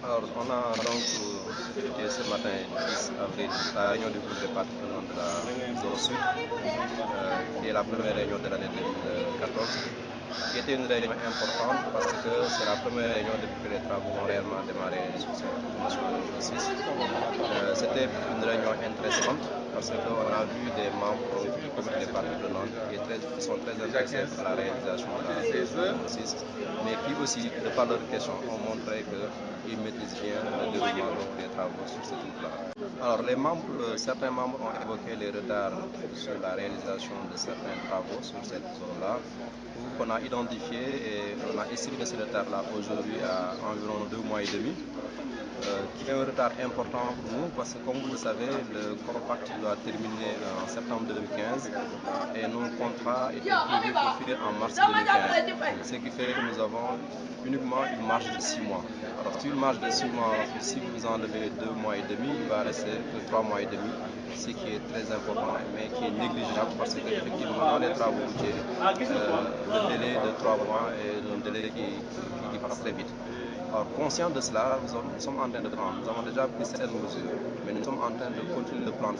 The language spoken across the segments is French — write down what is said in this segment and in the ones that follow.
Alors, on a donc effectué ce matin, 10 avril, la réunion du groupe des parties prenantes de la zone sud, qui est la première réunion de l'année 2014, qui était une réunion importante parce que c'est la première réunion depuis que les travaux ont réellement démarré sur cette route nationale numéro 6. C'était une réunion intéressante parce qu'on a vu des membres du comité des parties prenantes qui sont très intéressés par la réalisation de la route numéro 6, mais qui aussi, de par leurs questions, ont montré qu'ils maîtrisent bien le déroulement des travaux sur cette route-là. Alors, certains membres ont évoqué les retards sur la réalisation de certains travaux sur cette zone-là, qu'on a identifié et on a estimé ce retard-là aujourd'hui à environ 2 mois et demi, qui est un retard important pour nous parce que, comme vous le savez, le Coropact doit terminer en septembre 2015 et nos contrats étaient prévus pour finir en mars 2015, ce qui fait que nous avons uniquement une marge de 6 mois. Alors, sur une marge de 6 mois, si vous enlevez 2 mois et demi, il va rester que 3 mois et demi, ce qui est très important, mais qui est négligeable parce qu'effectivement, dans les travaux routiers, le délai de 3 mois est un délai qui passe très vite. Alors, conscient de cela, nous sommes en train de prendre, nous avons déjà pris certaines mesures, mais nous sommes en train de continuer de prendre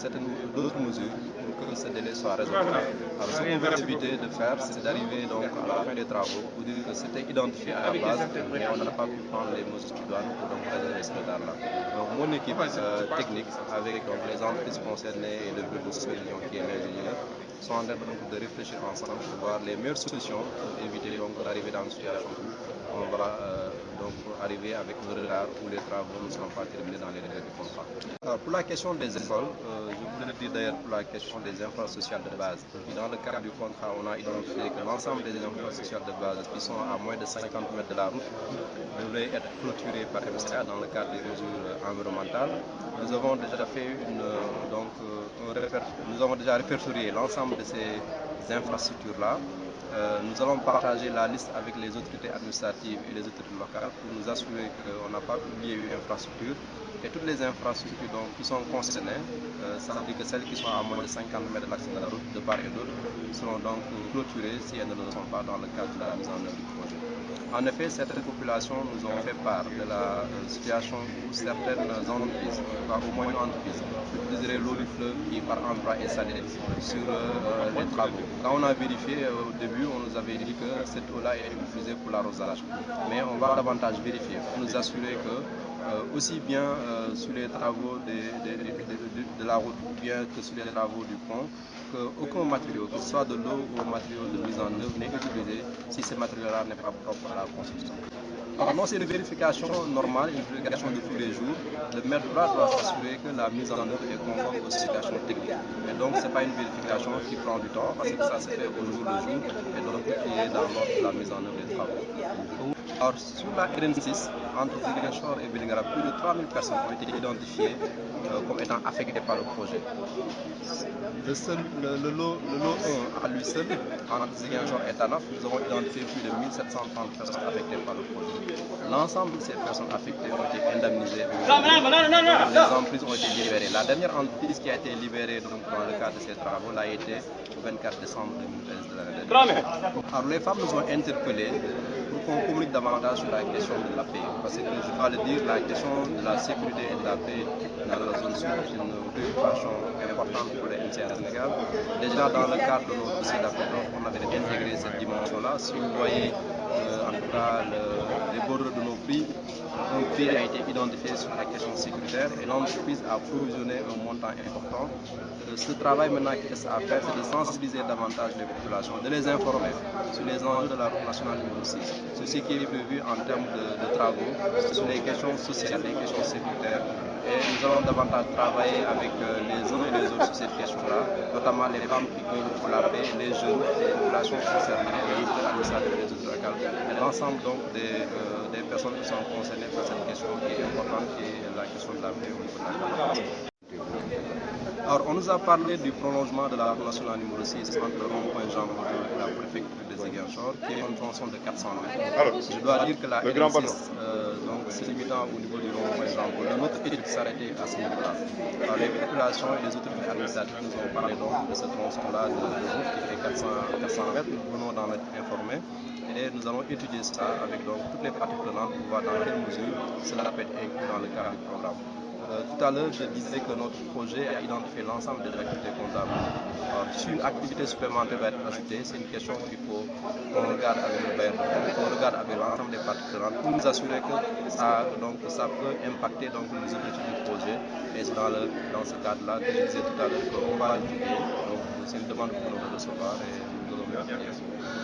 d'autres mesures pour que ce délai soit résolu. Alors, ce qu'on veut éviter de faire, c'est d'arriver donc à la fin des travaux pour dire que c'était identifié à la base, mais on n'a pas pu prendre les mesures idoines pour donc résoudre ce retard-là. Donc, mon équipe technique, avec donc, les entreprises concernées et le bureau de supervision qui est l'ingénieur, sont en train donc, de réfléchir ensemble pour voir les meilleures solutions pour éviter donc d'arriver dans une situation où on va donc arriver avec un retard où les travaux ne seront pas terminés dans les délais du contrat. Alors, pour la question des écoles, je voulais dire d'ailleurs pour la question des infrastructures sociales de base. Dans le cadre du contrat, on a identifié que l'ensemble des infrastructures sociales de base qui sont à moins de 50 mètres de la route devraient être clôturées par MCA dans le cadre des mesures environnementales. Nous avons déjà fait nous avons déjà répertorié l'ensemble de ces infrastructures-là. Nous allons partager la liste avec les autorités administratives et les autorités locales pour nous assurer qu'on n'a pas oublié une infrastructure. Et toutes les infrastructures qui sont concernées, ça veut dire que celles qui sont à moins de 50 mètres de l'axe de la route, de part et d'autre, seront donc clôturées si elles ne le sont pas dans le cadre de la mise en œuvre du projet. En effet, certaines populations nous ont fait part de la situation où certaines entreprises, au moins une entreprise, utiliserait l'eau du fleuve qui par endroit est salée sur les travaux. Quand on a vérifié au début, on nous avait dit que cette eau-là est utilisée pour l'arrosage. Mais on va davantage vérifier pour nous assurer que aussi bien sur les travaux de la route ou bien que sur les travaux du pont, qu'aucun matériau, que ce soit de l'eau ou un matériau de mise en œuvre, n'est utilisé si ce matériau-là n'est pas propre à la construction. Alors non, c'est une vérification normale, une vérification de tous les jours. Le maître d'ouvrage doit s'assurer que la mise en œuvre est conforme aux spécifications techniques. Et donc, ce n'est pas une vérification qui prend du temps, parce que ça se fait au jour le jour, et donc qui est dans l'ordre de la mise en œuvre des travaux. Alors, sur la RN6, entre Ziguinchor et Vélingara, plus de 3000 personnes ont été identifiées comme étant affectées par le projet. Le lot 1 à lui seul, entre Ziguinchor et Tanaf, nous avons identifié plus de 1730 personnes affectées par le projet. L'ensemble de ces personnes affectées ont été indemnisées. Les entreprises ont été libérées. La dernière entreprise qui a été libérée donc, dans le cadre de ces travaux l'a été au 24 décembre 2013 de l'année dernière. Alors, les femmes nous ont interpellés pour qu'on communique davantage sur la question de la paix. Parce que je dois le dire, la question de la sécurité et de la paix dans la zone sud est une préoccupation importante pour les MCA Sénégal. Déjà dans le cadre de notre dossier d'appel d'offres, on avait intégré cette dimension-là. Si vous voyez en tout cas les bordereaux de nos prix, un prix a été identifié sur la question sécuritaire et l'entreprise a provisionné un montant important. Ce travail maintenant qui reste à faire, c'est de sensibiliser davantage les populations, de les informer sur les enjeux de la route nationale numéro 6, sur ce qui est prévu en termes de travaux, sur les questions sociales, les questions sécuritaires. Et nous allons davantage travailler avec les uns et les autres sur cette question-là, notamment les femmes qui œuvrent pour la paix, les jeunes, les populations concernées, les autorités administratives et les autorités locales, et l'ensemble donc des personnes qui sont concernées par cette question qui est importante, qui est la question de la paix au niveau de la population. Alors, on nous a parlé du prolongement de la route nationale numéro 6 entre le rond-point Jean Moulin et la préfecture de Ziguinchor, qui est une tronçon de 400 mètres. Je dois dire que la RN6, donc se limitant au niveau du rond-point Jean Moulin, notre étude s'arrêtait à ce niveau-là. Alors, les populations et les autorités administratives nous ont parlé donc de ce tronçon-là de route qui fait 400 mètres. Nous venons d'en être informés. d'ailleurs, nous allons étudier ça avec donc toutes les parties prenantes pour voir dans quelle mesure cela peut être inclus dans le cadre du programme. Tout à l'heure, je disais que notre projet a identifié l'ensemble des activités comptables. Si une activité supplémentaire va être ajoutée, c'est une question qu'il faut qu'on regarde avec le bailleur, qu'on regarde avec l'ensemble des parties prenantes pour nous assurer que ça peut impacter donc, les objectifs du projet. Et c'est dans ce cadre-là que je disais tout à l'heure qu'on va étudier. Donc, c'est une demande pour nous de recevoir et nous allons